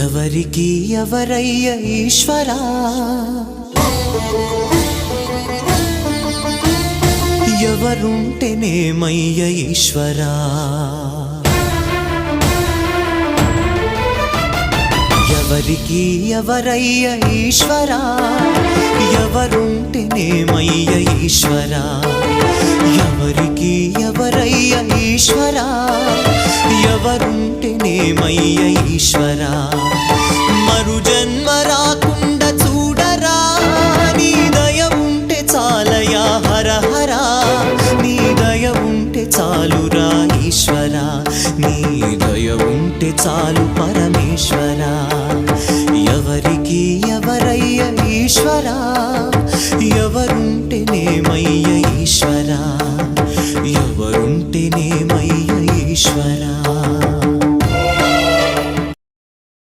ఎవరికి ఎవరయ్య ఈశ్వరా, ఎవరుంటేనేమయ్య ఈశ్వరా, ఎవరికి ఎవరయ్య ఈశ్వరా, ఎవరుంటేనేమయ్య ఈశ్వరా, ఎవరికి ఎవరయ్య ఈశ్వరా, ఎవరుంటేనేమయ్య ఈశ్వరా. మరు జన్మ రాకుండా చూడరా, నీ దయ ఉంటే చాలయా హర హర, నీ దయ ఉంటే చాలురా ఈశ్వరా, నీ దయ ఉంటే చాలు పరమేశ్వరా. ఎవరికి ఎవరయ్య ఈశ్వరా, ఎవరుంటేనేమయ్య ఈశ్వరా, ఎవరుంటేనేమయ్య ఈశ్వరా.